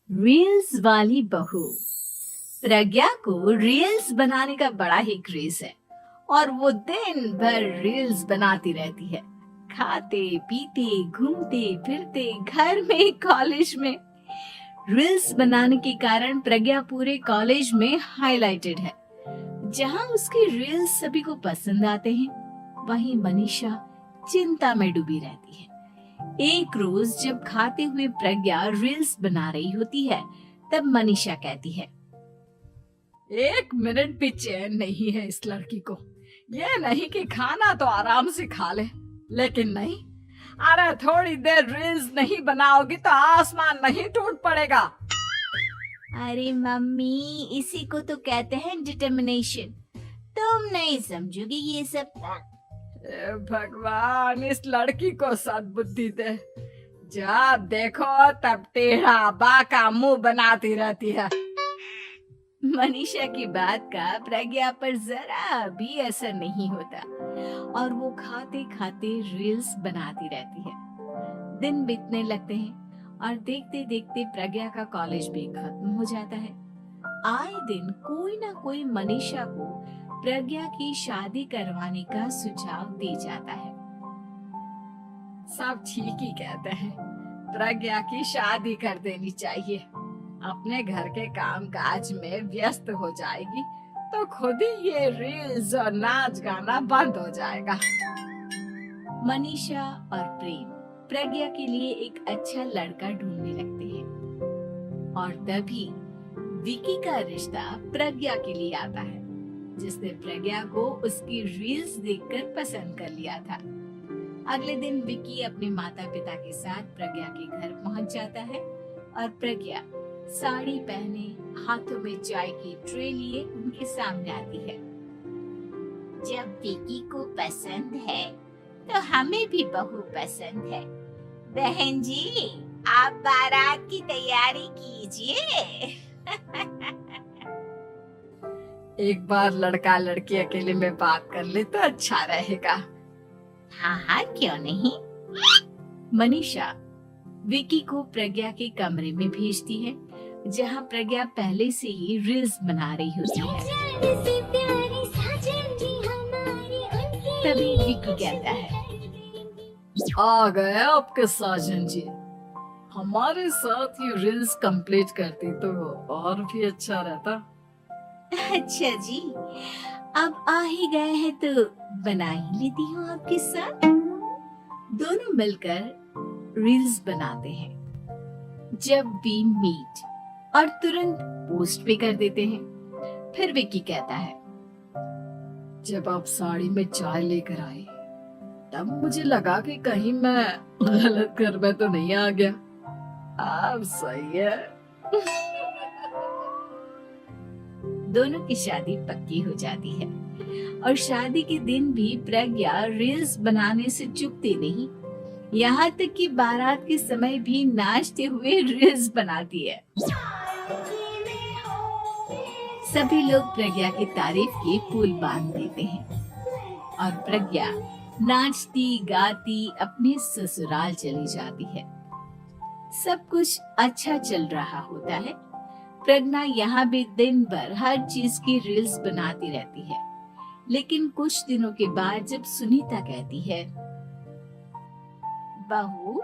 Reels वाली बहू। प्रज्ञा को रील्स बनाने का बड़ा ही क्रेज है और वो दिन भर रील्स बनाती रहती है। खाते पीते घूमते फिरते घर में कॉलेज में रील्स बनाने के कारण प्रज्ञा पूरे कॉलेज में हाईलाइटेड है। जहां उसके रील्स सभी को पसंद आते हैं, वहीं मनीषा चिंता में डूबी रहती है। एक रोज जब खाते हुए प्रज्ञा रील्स बना रही होती है, तब मनीषा कहती है, 1 मिनट भी चैन नहीं है इस लड़की को। ये नहीं कि खाना तो आराम से खा ले, लेकिन नहीं, अरे थोड़ी देर रील्स नहीं बनाओगी तो आसमान नहीं टूट पड़ेगा। अरे मम्मी, इसी को तो कहते हैं डिटर्मिनेशन। तुम नहीं समझोगी ये सब। हे भगवान, इस लड़की को सद्बुद्धि दे। जब देखो तब टेढ़ा बाका मुंह बनाती रहती है। मनीषा की बात का प्रज्ञा पर जरा भी असर नहीं होता और वो खाते खाते रील्स बनाती रहती है। दिन बीतने लगते हैं और देखते देखते प्रज्ञा का कॉलेज भी खत्म हो जाता है। आए दिन कोई ना कोई मनीषा को प्रज्ञा की शादी करवाने का सुझाव दे जाता है। सब ठीक ही कहते हैं, प्रज्ञा की शादी कर देनी चाहिए। अपने घर के काम काज में व्यस्त हो जाएगी तो खुद ही ये रील्स और नाच गाना बंद हो जाएगा। मनीषा और प्रेम प्रज्ञा के लिए एक अच्छा लड़का ढूंढने लगते हैं और तभी विकी का रिश्ता प्रज्ञा के लिए आता है, जिसने प्रज्ञा को उसकी रील्स देखकर पसंद कर लिया था। अगले दिन विकी अपने माता पिता के साथ प्रज्ञा के घर पहुंच जाता है और प्रज्ञा साड़ी पहने हाथों में चाय की ट्रे लिए उनके सामने आती है। जब विकी को पसंद है तो हमें भी बहू पसंद है। बहन जी, आप बारात की तैयारी कीजिए। एक बार लड़का लड़की अकेले में बात कर ले तो अच्छा रहेगा। हाँ हाँ, क्यों नहीं। मनीषा विकी को प्रज्ञा के कमरे में भेजती है, जहाँ प्रज्ञा पहले से ही रील्स बना रही होती है। तभी विकी कहता है, आ गए आपके साजन जी। हमारे साथ ये रील्स कंप्लीट करती तो और भी अच्छा रहता। अच्छा जी, अब आ ही गए हैं तो बना ही लेती हूँ आपके साथ। दोनों मिलकर रील्स बनाते हैं। जब भी मीट और तुरंत पोस्ट भी कर देते हैं। फिर विकी कहता है, जब आप साड़ी में चाय लेकर आए तब मुझे लगा कि कहीं मैं गलत घर में तो नहीं आ गया। अब सही है। दोनों की शादी पक्की हो जाती है और शादी के दिन भी प्रज्ञा रील्स बनाने से चूकती नहीं। यहाँ तक कि बारात के समय भी नाचते हुए रील्स बनाती है। सभी लोग प्रज्ञा की तारीफ के पुल बांध देते हैं और प्रज्ञा नाचती गाती अपने ससुराल चली जाती है। सब कुछ अच्छा चल रहा होता है। प्रज्ञा यहाँ भी दिन भर हर चीज की रील्स बनाती रहती है। लेकिन कुछ दिनों के बाद जब सुनीता कहती है, बहू,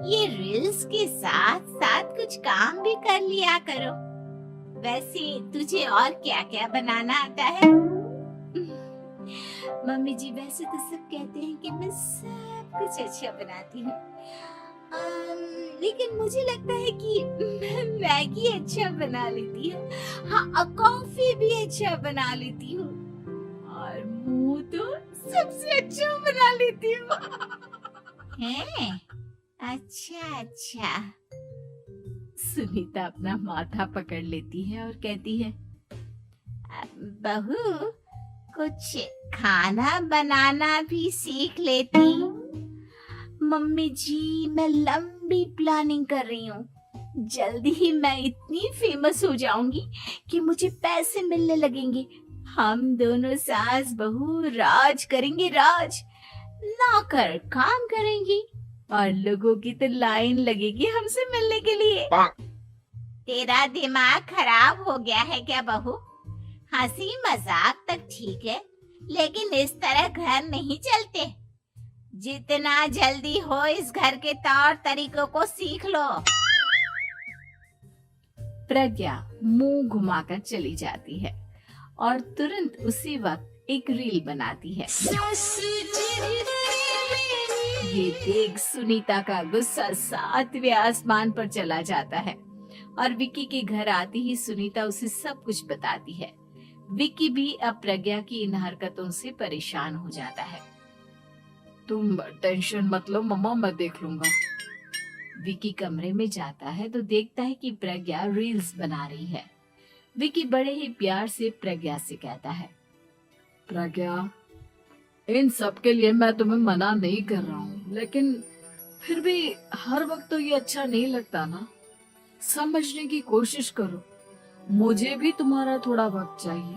ये रील्स के साथ साथ कुछ काम भी कर लिया करो। वैसे तुझे और क्या क्या बनाना आता है? मम्मी जी, वैसे तो सब कहते हैं कि मैं सब कुछ अच्छा बनाती हूँ, लेकिन मुझे लगता है कि मैं मैगी अच्छा बना लेती हूँ। हाँ, कॉफी भी अच्छा बना लेती हूँ और मुंह तो सबसे अच्छा बना लेती हूँ। हैं? अच्छा अच्छा। सुनीता अपना माथा पकड़ लेती है और कहती है, बहू, कुछ खाना बनाना भी सीख लेती। मम्मी जी, मैं लंबी प्लानिंग कर रही हूँ। जल्दी ही मैं इतनी फेमस हो जाऊंगी कि मुझे पैसे मिलने लगेंगे। हम दोनों सास बहू राज करेंगे, राज। नौकर काम करेंगी और लोगों की तो लाइन लगेगी हमसे मिलने के लिए। तेरा दिमाग खराब हो गया है क्या बहू? हंसी मजाक तक ठीक है, लेकिन इस तरह घर नहीं चलते। जितना जल्दी हो इस घर के तौर तरीकों को सीख लो। प्रज्ञा मुंह घुमाकर चली जाती है और तुरंत उसी वक्त एक रील बनाती है। ये देख सुनीता का गुस्सा 7वें आसमान पर चला जाता है और विक्की के घर आते ही सुनीता उसे सब कुछ बताती है। विक्की भी अब प्रज्ञा की इन हरकतों से परेशान हो जाता है। तुम टेंशन मत लो मम्मा, मैं देख लूंगा। विक्की कमरे में जाता है तो देखता है कि प्रज्ञा रील्स बना रही है। विक्की बड़े ही प्यार से प्रज्ञा से कहता है, प्रज्ञा, इन सब के लिए मैं तुम्हें मना नहीं कर रहा हूँ, लेकिन फिर भी हर वक्त तो ये अच्छा नहीं लगता ना। समझने की कोशिश करो, मुझे भी तुम्हारा थोड़ा वक्त चाहिए।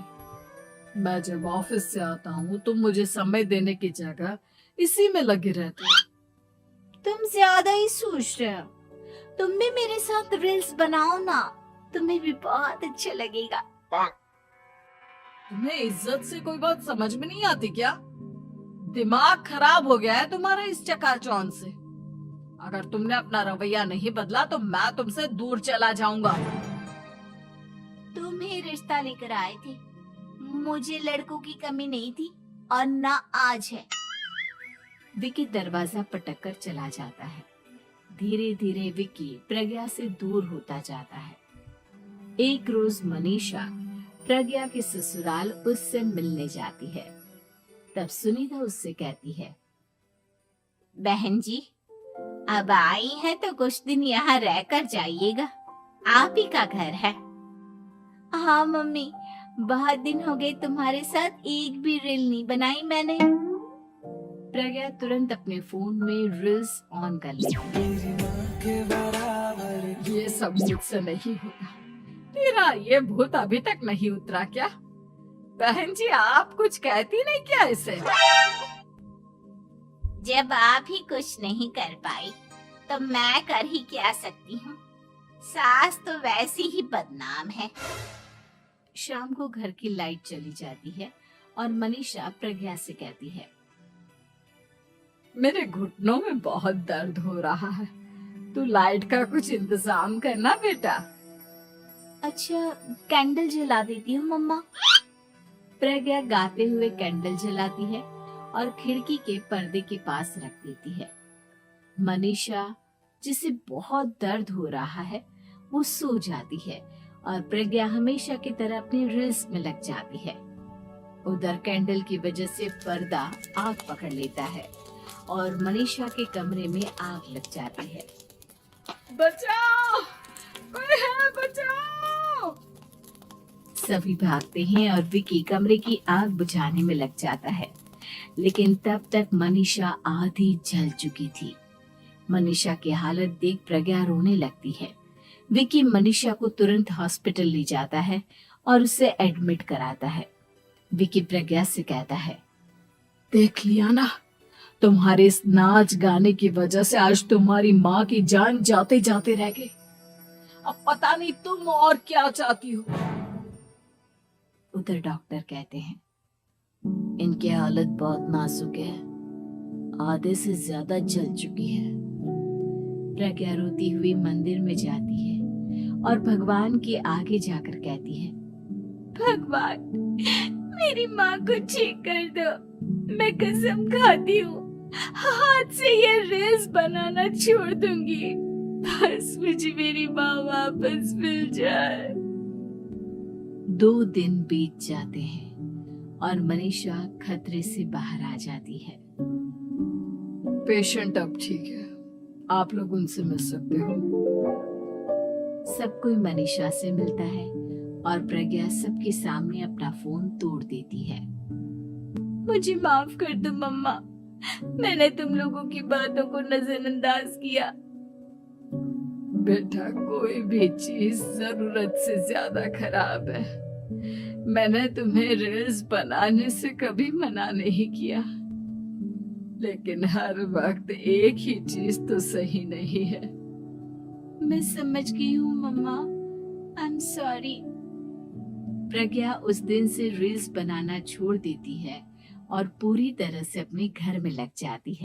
मैं जब ऑफिस से आता हूँ तो मुझे समय देने की जगह इसी में लगे रहते हो। तुम ज्यादा ही सोच रहे हो। तुम भी मेरे साथ रील्स बनाओ ना, तुम्हें भी बहुत अच्छा लगेगा। तुम्हें इज्जत से कोई बात समझ में नहीं आती क्या? दिमाग खराब हो गया है तुम्हारा इस चकाचौंध से। अगर तुमने अपना रवैया नहीं बदला तो मैं तुमसे दूर चला जाऊंगा। तुम ही रिश्ता लेकर आए थे, मुझे लड़कों की कमी नहीं थी और ना आज है। विक्की दरवाजा पटक कर चला जाता है। धीरे धीरे विक्की प्रज्ञा से दूर होता जाता है। एक रोज मनीषा प्रज्ञा के ससुराल उससे मिलने जाती है। तब सुनीता उससे कहती है, बहन जी, अब आई है तो कुछ दिन यहाँ रहकर जाइएगा, आप ही का घर है। हाँ मम्मी, बहुत दिन हो गए तुम्हारे साथ एक भी रील नहीं बनाई मैंने। प्रज्ञा तुरंत अपने फोन में रील्स ऑन कर लेती है। ये सब मुझसे नहीं होगा। तेरा ये भूत अभी तक नहीं उतरा क्या? बहन जी, आप कुछ कहती नहीं क्या इसे? जब आप ही कुछ नहीं कर पाई तो मैं कर ही क्या सकती हूँ। सास तो वैसी ही बदनाम है। शाम को घर की लाइट चली जाती है और मनीषा प्रज्ञा से कहती है, मेरे घुटनों में बहुत दर्द हो रहा है, तू लाइट का कुछ इंतजाम करना बेटा। अच्छा, कैंडल जला देती हूँ मम्मा। प्रज्ञा गाते हुए कैंडल जलाती है और खिड़की के पर्दे के पास रख देती है। मनीषा, जिसे बहुत दर्द हो रहा है, वो सो जाती है और प्रज्ञा हमेशा की तरह अपनी रील्स में लग जाती है। उधर कैंडल की वजह से पर्दा आग पकड़ लेता है और मनीषा के कमरे में आग लग जाती है। बचाओ, कोई है, बचाओ। सभी भागते हैं और विकी कमरे की आग बुझाने में लग जाता है, लेकिन तब तक मनीषा आधी जल चुकी थी। मनीषा की हालत देख प्रज्ञा रोने लगती है। विकी मनीषा को तुरंत हॉस्पिटल ले जाता है और उसे एडमिट कराता है। विकी प्रज्ञा से कहता है, देख लिया ना, तुम्हारे इस नाच गाने की वजह से आज तुम्हारी माँ की जान जाते जाते रह गई। अब पता नहीं तुम और क्या चाहती हो। उधर डॉक्टर कहते हैं, इनकी हालत बहुत नाजुक है, आधे से ज्यादा जल चुकी है। प्रज्ञा रोती हुई मंदिर में जाती है और भगवान के आगे जाकर कहती है, भगवान, मेरी माँ को ठीक कर दो। मैं कसम खाती हूँ, हाथ से ये रील्स बनाना छोड़ दूंगी। बस मुझे मेरी माँ वापस मिल जाए। 2 दिन बीत जाते हैं और मनीषा खतरे से बाहर आ जाती है। पेशेंट अब ठीक है, आप लोग उनसे मिल सकते हो। सब कोई मनीषा से मिलता है और प्रज्ञा सबके सामने अपना फोन तोड़ देती है। मुझे माफ कर दो मम्मा, मैंने तुम लोगों की बातों को नजरअंदाज किया। बेटा, कोई भी चीज जरूरत से ज्यादा खराब है। मैंने तुम्हें रील्स बनाने से कभी मना नहीं किया, लेकिन हर वक्त एक ही चीज तो सही नहीं है। मैं समझ गई हूँ मम्मा, आई एम सॉरी। प्रज्ञा उस दिन से रील्स बनाना छोड़ देती है और पूरी तरह से अपने घर में लग जाती है।